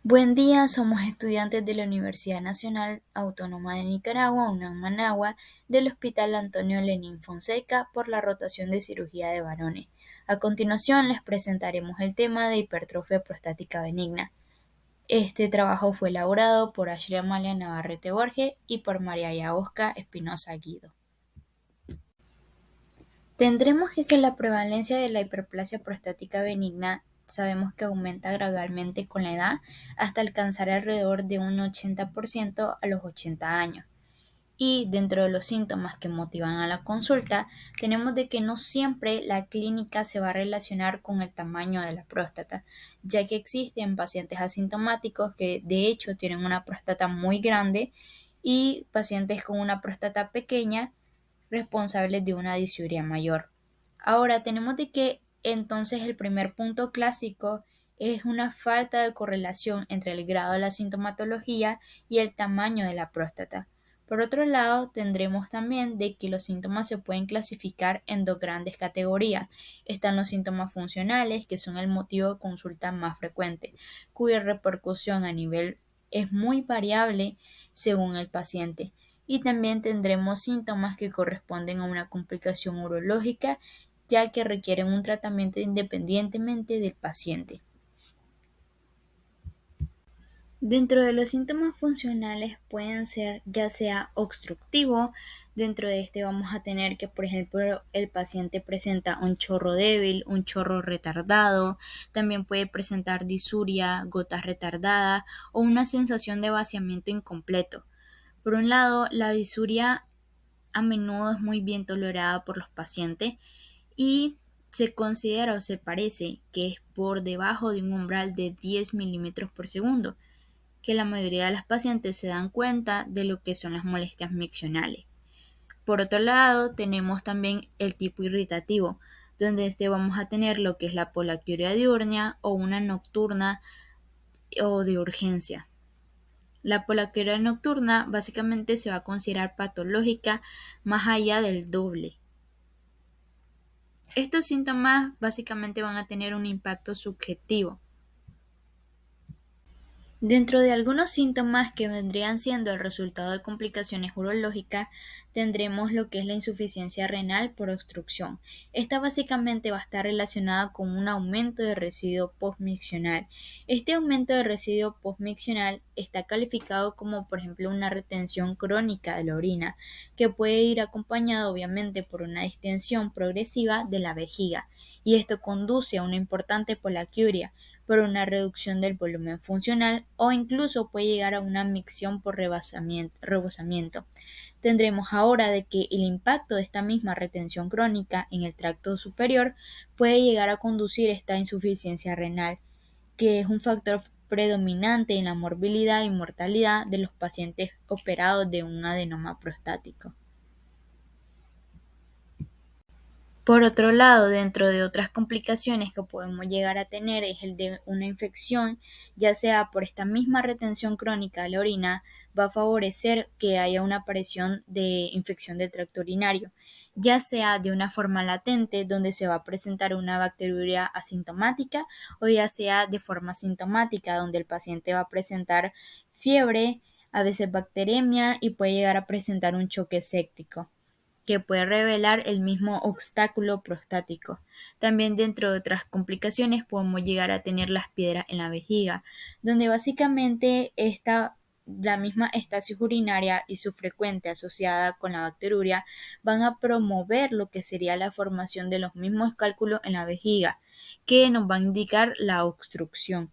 Buen día, somos estudiantes de la Universidad Nacional Autónoma de Nicaragua, UNAM Managua, del Hospital Antonio Lenín Fonseca por la rotación de cirugía de varones. A continuación les presentaremos el tema de hipertrofia prostática benigna. Este trabajo fue elaborado por Ashley Amalia Navarrete Borges y por María Yaosca Espinosa Guido. Tendremos que la prevalencia de la hiperplasia prostática benigna sabemos que aumenta gradualmente con la edad hasta alcanzar alrededor de un 80% a los 80 años. Y dentro de los síntomas que motivan a la consulta, tenemos de que no siempre la clínica se va a relacionar con el tamaño de la próstata, ya que existen pacientes asintomáticos que de hecho tienen una próstata muy grande y pacientes con una próstata pequeña responsables de una disuria mayor. Ahora tenemos de que entonces el primer punto clásico es una falta de correlación entre el grado de la sintomatología y el tamaño de la próstata. Por otro lado, tendremos también de que los síntomas se pueden clasificar en dos grandes categorías. Están los síntomas funcionales, que son el motivo de consulta más frecuente, cuya repercusión a nivel es muy variable según el paciente. Y también tendremos síntomas que corresponden a una complicación urológica, ya que requieren un tratamiento independientemente del paciente. Dentro de los síntomas funcionales pueden ser ya sea obstructivo, dentro de este vamos a tener que, por ejemplo, el paciente presenta un chorro débil, un chorro retardado, también puede presentar disuria, gotas retardadas o una sensación de vaciamiento incompleto. Por un lado, la disuria a menudo es muy bien tolerada por los pacientes y se considera o se parece que es por debajo de un umbral de 10 milímetros por segundo, que la mayoría de las pacientes se dan cuenta de lo que son las molestias miccionales. Por otro lado, tenemos también el tipo irritativo, donde vamos a tener lo que es la polaquiuria diurna o una nocturna o de urgencia. La polaquiuria nocturna básicamente se va a considerar patológica más allá del doble. Estos síntomas básicamente van a tener un impacto subjetivo. Dentro de algunos síntomas que vendrían siendo el resultado de complicaciones urológicas, tendremos lo que es la insuficiencia renal por obstrucción. Esta básicamente va a estar relacionada con un aumento de residuo postmiccional. Este aumento de residuo postmiccional está calificado como, por ejemplo, una retención crónica de la orina, que puede ir acompañado obviamente por una distensión progresiva de la vejiga, y esto conduce a una importante poliaquiuria por una reducción del volumen funcional o incluso puede llegar a una micción por rebosamiento. Tendremos ahora de que el impacto de esta misma retención crónica en el tracto superior puede llegar a conducir a esta insuficiencia renal, que es un factor predominante en la morbilidad y mortalidad de los pacientes operados de un adenoma prostático. Por otro lado, dentro de otras complicaciones que podemos llegar a tener es el de una infección, ya sea por esta misma retención crónica de la orina, va a favorecer que haya una aparición de infección del tracto urinario, ya sea de una forma latente, donde se va a presentar una bacteriuria asintomática, o ya sea de forma sintomática, donde el paciente va a presentar fiebre, a veces bacteremia y puede llegar a presentar un choque séptico que puede revelar el mismo obstáculo prostático. También dentro de otras complicaciones podemos llegar a tener las piedras en la vejiga, donde básicamente la misma estasis urinaria y su frecuente asociada con la bacteriuria van a promover lo que sería la formación de los mismos cálculos en la vejiga, que nos van a indicar la obstrucción.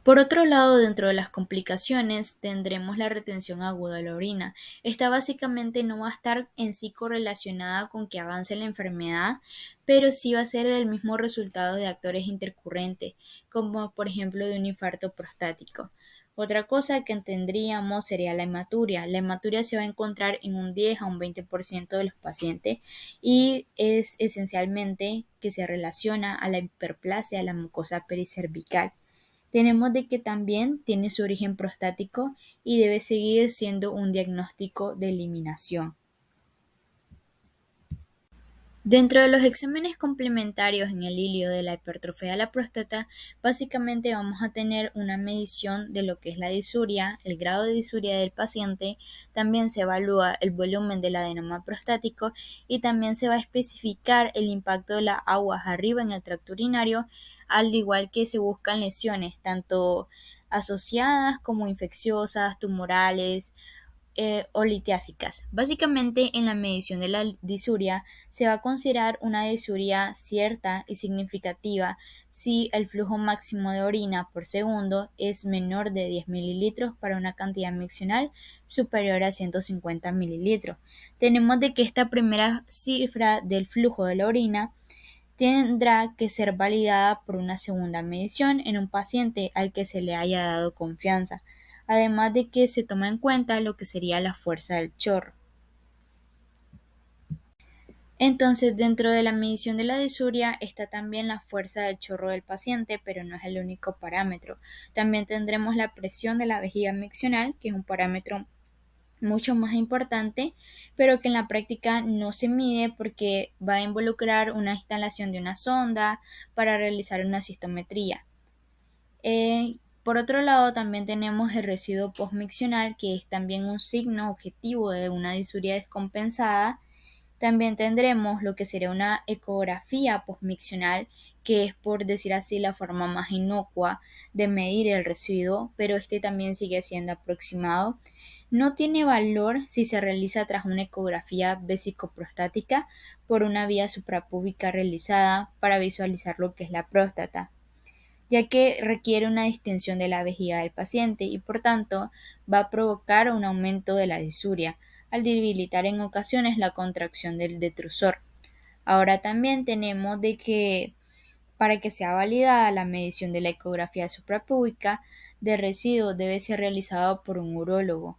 Por otro lado, dentro de las complicaciones tendremos la retención aguda de la orina. Esta básicamente no va a estar en sí correlacionada con que avance la enfermedad, pero sí va a ser el mismo resultado de actores intercurrentes, como por ejemplo de un infarto prostático. Otra cosa que tendríamos sería la hematuria. La hematuria se va a encontrar en un 10 a un 20% de los pacientes y es esencialmente que se relaciona a la hiperplasia de la mucosa pericervical. Tenemos de que también tiene su origen prostático y debe seguir siendo un diagnóstico de eliminación. Dentro de los exámenes complementarios en el hilio de la hipertrofia de la próstata, básicamente vamos a tener una medición de lo que es la disuria, el grado de disuria del paciente, también se evalúa el volumen del adenoma prostático y también se va a especificar el impacto de las aguas arriba en el tracto urinario, al igual que se buscan lesiones tanto asociadas como infecciosas, tumorales, o litiásicas. Básicamente, en la medición de la disuria se va a considerar una disuria cierta y significativa si el flujo máximo de orina por segundo es menor de 10 mililitros para una cantidad miccional superior a 150 mililitros. Tenemos de que esta primera cifra del flujo de la orina tendrá que ser validada por una segunda medición en un paciente al que se le haya dado confianza, además de que se toma en cuenta lo que sería la fuerza del chorro. Entonces, dentro de la medición de la disuria está también la fuerza del chorro del paciente, pero no es el único parámetro. También tendremos la presión de la vejiga miccional, que es un parámetro mucho más importante, pero que en la práctica no se mide porque va a involucrar una instalación de una sonda para realizar una cistometría. Por otro lado, también tenemos el residuo postmiccional, que es también un signo objetivo de una disuria descompensada. También tendremos lo que sería una ecografía postmiccional, que es, por decir así, la forma más inocua de medir el residuo, pero este también sigue siendo aproximado. No tiene valor si se realiza tras una ecografía vesicoprostática por una vía suprapúbica realizada para visualizar lo que es la próstata, ya que requiere una distensión de la vejiga del paciente y por tanto va a provocar un aumento de la disuria, al debilitar en ocasiones la contracción del detrusor. Ahora también tenemos de que para que sea validada la medición de la ecografía suprapúbica de residuo debe ser realizado por un urólogo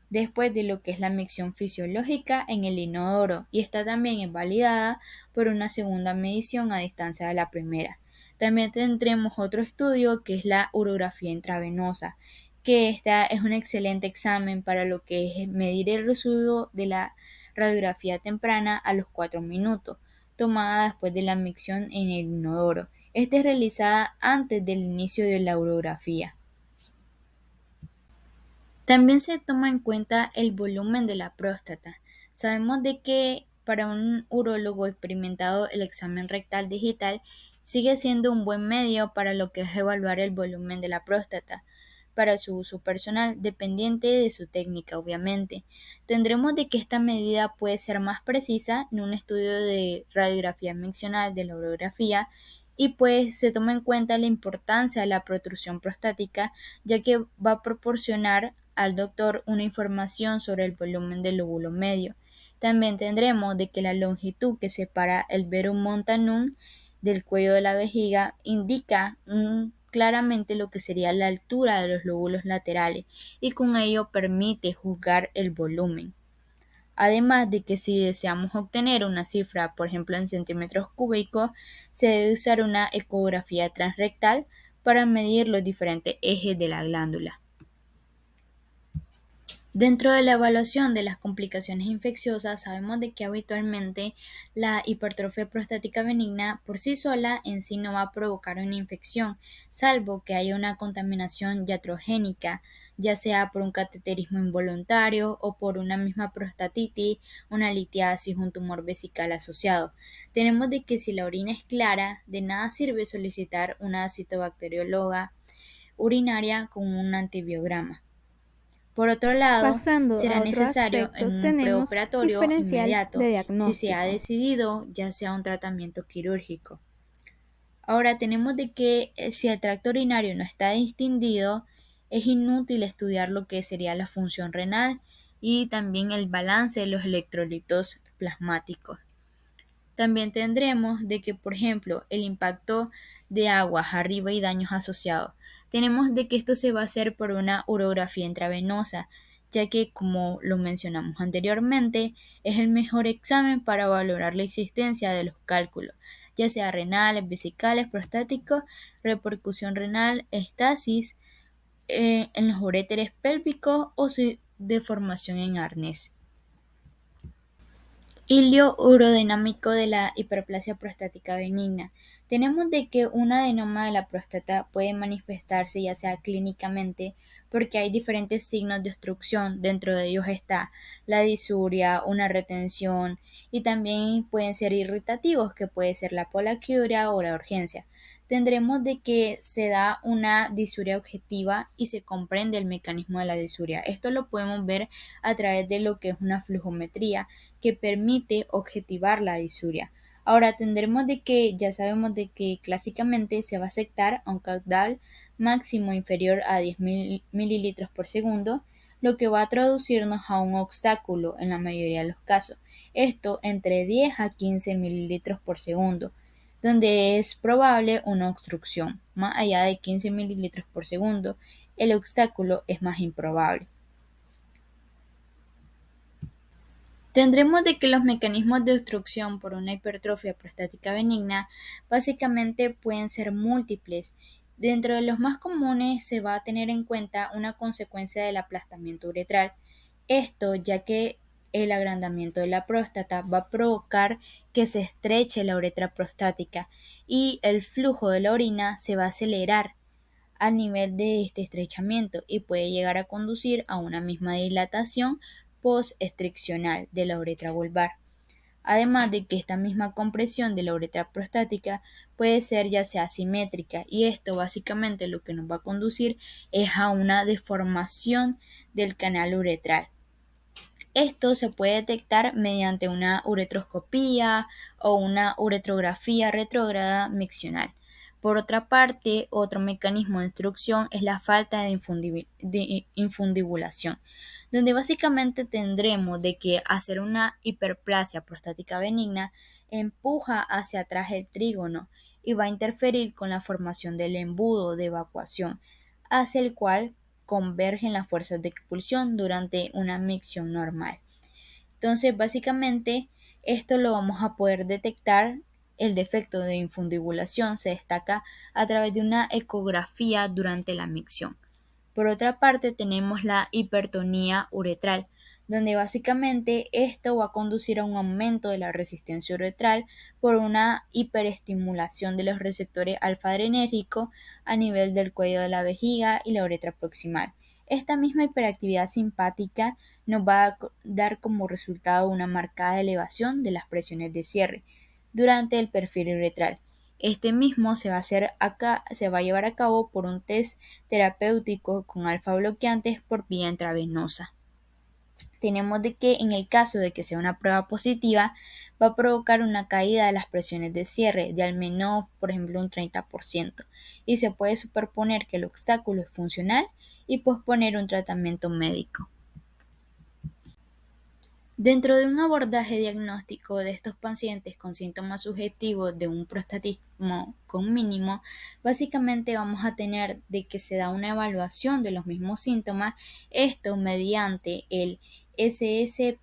después de lo que es la micción fisiológica en el inodoro y esta también es validada por una segunda medición a distancia de la primera. También tendremos otro estudio que es la urografía intravenosa, que esta es un excelente examen para lo que es medir el residuo de la radiografía temprana a los 4 minutos, tomada después de la micción en el inodoro. Esta es realizada antes del inicio de la urografía. También se toma en cuenta el volumen de la próstata. Sabemos de que para un urólogo experimentado el examen rectal digital sigue siendo un buen medio para lo que es evaluar el volumen de la próstata para su uso personal, dependiente de su técnica, obviamente. Tendremos de que esta medida puede ser más precisa en un estudio de radiografía miccional de la urografía y pues se toma en cuenta la importancia de la protrusión prostática, ya que va a proporcionar al doctor una información sobre el volumen del lóbulo medio. También tendremos de que la longitud que separa el verum montanum del cuello de la vejiga indica claramente lo que sería la altura de los lóbulos laterales y con ello permite juzgar el volumen. Además de que si deseamos obtener una cifra, por ejemplo en centímetros cúbicos, se debe usar una ecografía transrectal para medir los diferentes ejes de la glándula. Dentro de la evaluación de las complicaciones infecciosas, sabemos de que habitualmente la hipertrofia prostática benigna por sí sola en sí no va a provocar una infección, salvo que haya una contaminación iatrogénica, ya sea por un cateterismo involuntario o por una misma prostatitis, una litiasis, un tumor vesical asociado. Tenemos de que si la orina es clara, de nada sirve solicitar una citobacterióloga urinaria con un antibiograma. Por otro lado, Pasando será a otro necesario en aspecto, un tenemos preoperatorio diferencial de inmediato si se ha diagnóstico. decidido ya sea un tratamiento quirúrgico. Ahora tenemos de que si el tracto urinario no está distinguido, es inútil estudiar lo que sería la función renal y también el balance de los electrolitos plasmáticos. También tendremos de que, por ejemplo, el impacto de aguas arriba y daños asociados. Tenemos de que esto se va a hacer por una urografía intravenosa, ya que, como lo mencionamos anteriormente, es el mejor examen para valorar la existencia de los cálculos, ya sea renales, vesicales, prostáticos, repercusión renal, estasis en los uréteres pélvicos o su deformación en arnés. Hilio urodinámico de la hiperplasia prostática benigna. Tenemos de que un adenoma de la próstata puede manifestarse ya sea clínicamente porque hay diferentes signos de obstrucción, dentro de ellos está la disuria, una retención y también pueden ser irritativos que puede ser la poliaquiuria o la urgencia. Tendremos de que se da una disuria objetiva y se comprende el mecanismo de la disuria. Esto lo podemos ver a través de lo que es una flujometría que permite objetivar la disuria. Ahora tendremos de que ya sabemos de que clásicamente se va a aceptar a un caudal máximo inferior a 10.000 mililitros por segundo, lo que va a traducirnos a un obstáculo en la mayoría de los casos. Esto entre 10 a 15 mililitros por segundo, donde es probable una obstrucción. Más allá de 15 mililitros por segundo, el obstáculo es más improbable. Tendremos de que los mecanismos de obstrucción por una hipertrofia prostática benigna básicamente pueden ser múltiples. Dentro de los más comunes se va a tener en cuenta una consecuencia del aplastamiento uretral. Esto ya que el agrandamiento de la próstata va a provocar que se estreche la uretra prostática y el flujo de la orina se va a acelerar al nivel de este estrechamiento y puede llegar a conducir a una misma dilatación postestriccional de la uretra vulvar. Además de que esta misma compresión de la uretra prostática puede ser ya sea asimétrica y esto básicamente lo que nos va a conducir es a una deformación del canal uretral. Esto se puede detectar mediante una uretroscopía o una uretrografía retrógrada miccional. Por otra parte, otro mecanismo de obstrucción es la falta de infundibulación, donde básicamente tendremos de que hacer una hiperplasia prostática benigna empuja hacia atrás el trígono y va a interferir con la formación del embudo de evacuación, hacia el cual convergen las fuerzas de expulsión durante una micción normal. Entonces, básicamente, esto lo vamos a poder detectar. El defecto de infundibulación se destaca a través de una ecografía durante la micción. Por otra parte, tenemos la hipertonía uretral, donde básicamente esto va a conducir a un aumento de la resistencia uretral por una hiperestimulación de los receptores alfa-adrenérgicos a nivel del cuello de la vejiga y la uretra proximal. Esta misma hiperactividad simpática nos va a dar como resultado una marcada elevación de las presiones de cierre durante el perfil uretral. Este mismo se va a llevar a cabo por un test terapéutico con alfa bloqueantes por vía intravenosa. Tenemos de que en el caso de que sea una prueba positiva, va a provocar una caída de las presiones de cierre de al menos, por ejemplo, un 30% y se puede superponer que el obstáculo es funcional y posponer un tratamiento médico. Dentro de un abordaje diagnóstico de estos pacientes con síntomas subjetivos de un prostatismo con mínimo, básicamente vamos a tener de que se da una evaluación de los mismos síntomas, esto mediante el SSPOMS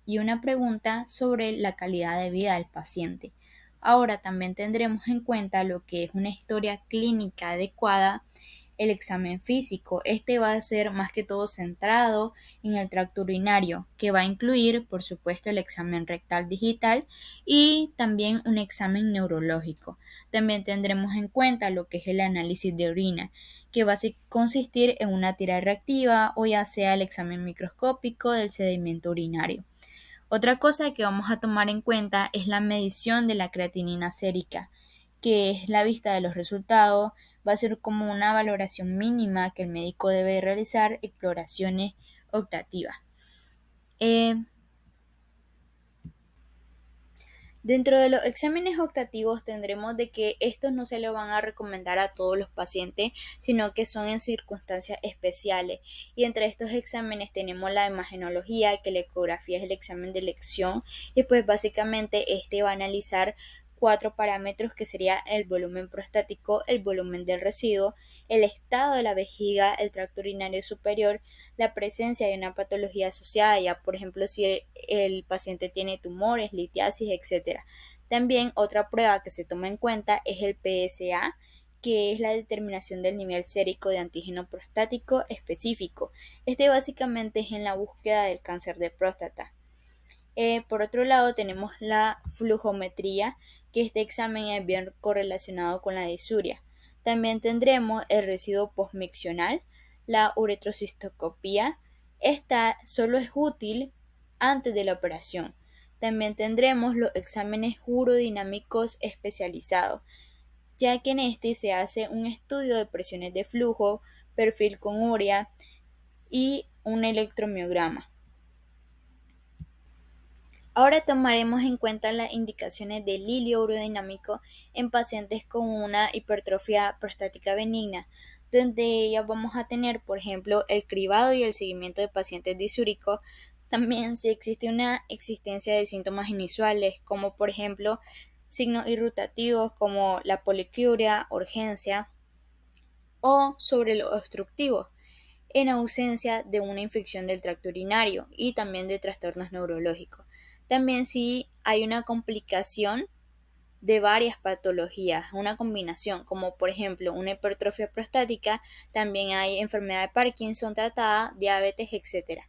y una pregunta sobre la calidad de vida del paciente. Ahora también tendremos en cuenta lo que es una historia clínica adecuada, el examen físico. Este va a ser más que todo centrado en el tracto urinario, que va a incluir, por supuesto, el examen rectal digital y también un examen neurológico. También tendremos en cuenta lo que es el análisis de orina, que va a consistir en una tira reactiva o ya sea el examen microscópico del sedimento urinario. Otra cosa que vamos a tomar en cuenta es la medición de la creatinina sérica, que es la vista de los resultados, va a ser como una valoración mínima que el médico debe realizar exploraciones optativas. Eh, Dentro de los exámenes optativos tendremos de que estos no se lo van a recomendar a todos los pacientes, sino que son en circunstancias especiales. Y entre estos exámenes tenemos la imagenología, que la ecografía es el examen de elección, y pues básicamente este va a analizar cuatro parámetros que sería el volumen prostático, el volumen del residuo, el estado de la vejiga, el tracto urinario superior, la presencia de una patología asociada, ya por ejemplo si el paciente tiene tumores, litiasis, etcétera. También otra prueba que se toma en cuenta es el PSA, que es la determinación del nivel sérico de antígeno prostático específico. Este básicamente es en la búsqueda del cáncer de próstata. Por otro lado, tenemos la flujometría, que este examen es bien correlacionado con la disuria. También tendremos el residuo postmiccional, la uretrocistoscopía. Esta solo es útil antes de la operación. También tendremos los exámenes urodinámicos especializados, ya que en este se hace un estudio de presiones de flujo, perfil con urea y un electromiograma. Ahora tomaremos en cuenta las indicaciones del hilio urodinámico en pacientes con una hipertrofia prostática benigna, donde ellas vamos a tener, por ejemplo, el cribado y el seguimiento de pacientes disúricos. También si existe una existencia de síntomas inusuales, como por ejemplo signos irritativos como la poliquiuria, urgencia o sobre los obstructivos, en ausencia de una infección del tracto urinario y también de trastornos neurológicos. También si hay una complicación de varias patologías, una combinación, como por ejemplo una hipertrofia prostática, también hay enfermedad de Parkinson tratada, diabetes, etc.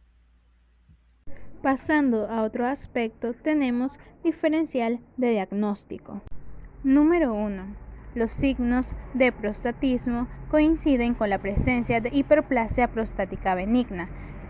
Pasando a otro aspecto, tenemos diferencial de diagnóstico. Número 1. Los signos de prostatismo coinciden con la presencia de hiperplasia prostática benigna,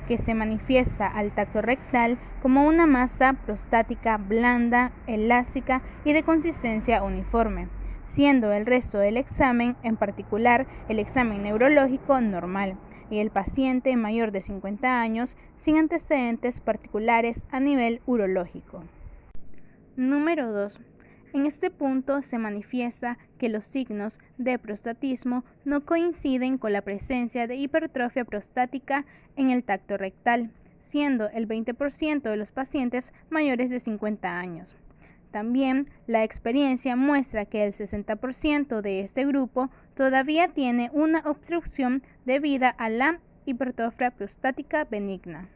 que se manifiesta al tacto rectal como una masa prostática blanda, elástica y de consistencia uniforme, siendo el resto del examen, en particular el examen neurológico, normal, y el paciente mayor de 50 años sin antecedentes particulares a nivel urológico. Número 2. En este punto se manifiesta que los signos de prostatismo no coinciden con la presencia de hipertrofia prostática en el tacto rectal, siendo el 20% de los pacientes mayores de 50 años. También la experiencia muestra que el 60% de este grupo todavía tiene una obstrucción debida a la hipertrofia prostática benigna.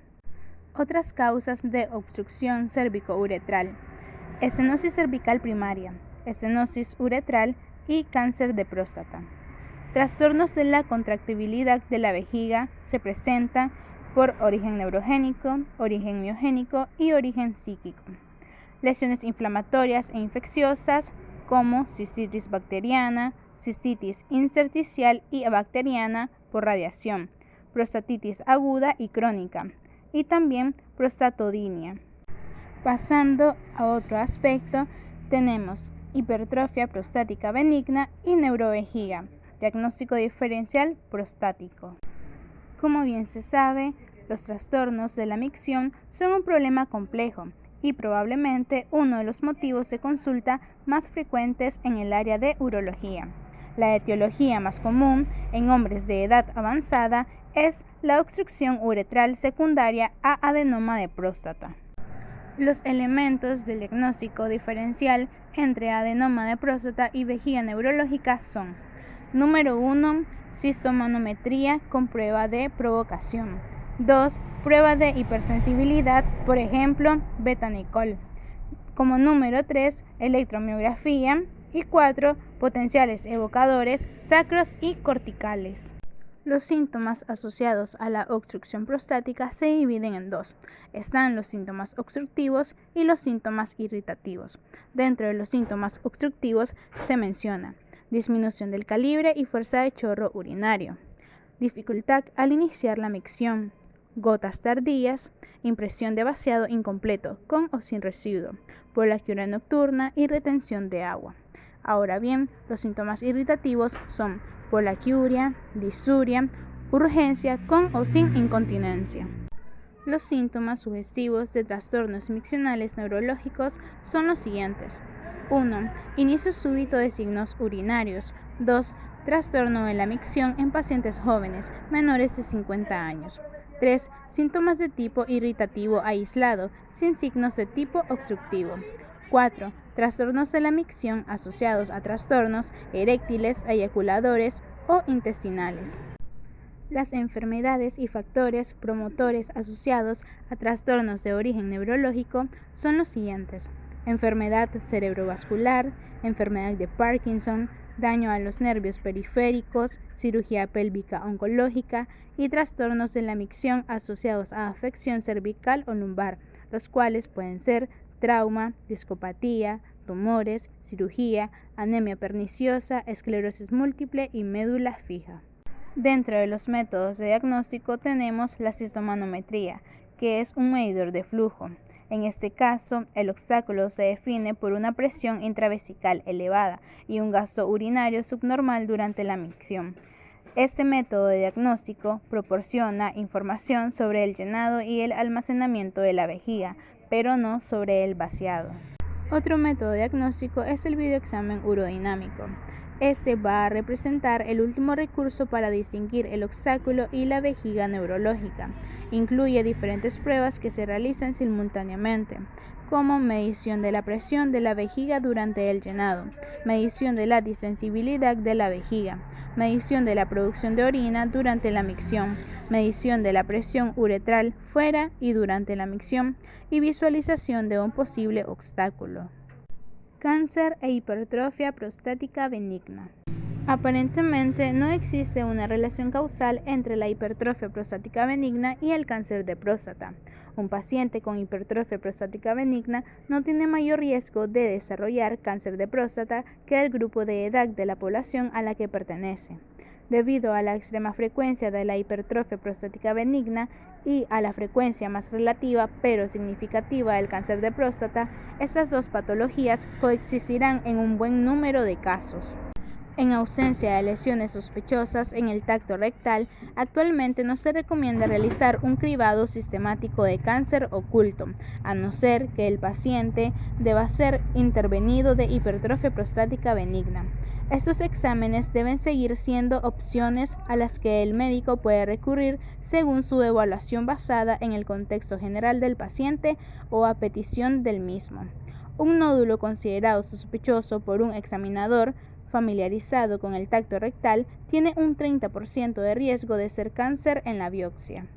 Otras causas de obstrucción cervicouretral: estenosis cervical primaria, estenosis uretral y cáncer de próstata. Trastornos de la contractibilidad de la vejiga se presentan por origen neurogénico, origen miogénico y origen psíquico. Lesiones inflamatorias e infecciosas como cistitis bacteriana, cistitis intersticial y bacteriana por radiación, prostatitis aguda y crónica, y también prostatodinia. Pasando a otro aspecto, tenemos hipertrofia prostática benigna y neurovejiga, diagnóstico diferencial prostático. Como bien se sabe, los trastornos de la micción son un problema complejo y probablemente uno de los motivos de consulta más frecuentes en el área de urología. La etiología más común en hombres de edad avanzada es la obstrucción uretral secundaria a adenoma de próstata. Los elementos del diagnóstico diferencial entre adenoma de próstata y vejiga neurológica son: número 1, cistomanometría con prueba de provocación. 2, prueba de hipersensibilidad, por ejemplo, beta-nicol. Como número 3, electromiografía. Y 4, potenciales evocadores sacros y corticales. Los síntomas asociados a la obstrucción prostática se dividen en dos. Están los síntomas obstructivos y los síntomas irritativos. Dentro de los síntomas obstructivos se menciona disminución del calibre y fuerza de chorro urinario, dificultad al iniciar la micción, gotas tardías, impresión de vaciado incompleto con o sin residuo, poliaquiuria nocturna y retención de agua. Ahora bien, los síntomas irritativos son poliaquiuria, disuria, urgencia con o sin incontinencia. Los síntomas sugestivos de trastornos miccionales neurológicos son los siguientes: 1. Inicio súbito de signos urinarios. 2. Trastorno de la micción en pacientes jóvenes, menores de 50 años. 3. Síntomas de tipo irritativo aislado, sin signos de tipo obstructivo. 4. Trastornos de la micción asociados a trastornos eréctiles, eyaculadores o intestinales. Las enfermedades y factores promotores asociados a trastornos de origen neurológico son los siguientes: enfermedad cerebrovascular, enfermedad de Parkinson, daño a los nervios periféricos, cirugía pélvica oncológica y trastornos de la micción asociados a afección cervical o lumbar, los cuales pueden ser trauma, discopatía, tumores, cirugía, anemia perniciosa, esclerosis múltiple y médula fija. Dentro de los métodos de diagnóstico tenemos la cistomanometría, que es un medidor de flujo. En este caso, el obstáculo se define por una presión intravesical elevada y un gasto urinario subnormal durante la micción. Este método de diagnóstico proporciona información sobre el llenado y el almacenamiento de la vejiga, pero no sobre el vaciado. Otro método diagnóstico es el videoexamen urodinámico. Este va a representar el último recurso para distinguir el obstáculo y la vejiga neurológica. Incluye diferentes pruebas que se realizan simultáneamente, como medición de la presión de la vejiga durante el llenado, medición de la distensibilidad de la vejiga, medición de la producción de orina durante la micción, medición de la presión uretral fuera y durante la micción y visualización de un posible obstáculo. Cáncer e hipertrofia prostática benigna. Aparentemente no existe una relación causal entre la hipertrofia prostática benigna y el cáncer de próstata. Un paciente con hipertrofia prostática benigna no tiene mayor riesgo de desarrollar cáncer de próstata que el grupo de edad de la población a la que pertenece. Debido a la extrema frecuencia de la hipertrofia prostática benigna y a la frecuencia más relativa pero significativa del cáncer de próstata, estas dos patologías coexistirán en un buen número de casos. En ausencia de lesiones sospechosas en el tracto rectal, actualmente no se recomienda realizar un cribado sistemático de cáncer oculto, a no ser que el paciente deba ser intervenido de hipertrofia prostática benigna. Estos exámenes deben seguir siendo opciones a las que el médico puede recurrir según su evaluación basada en el contexto general del paciente o a petición del mismo. Un nódulo considerado sospechoso por un examinador familiarizado con el tacto rectal tiene un 30% de riesgo de ser cáncer en la biopsia.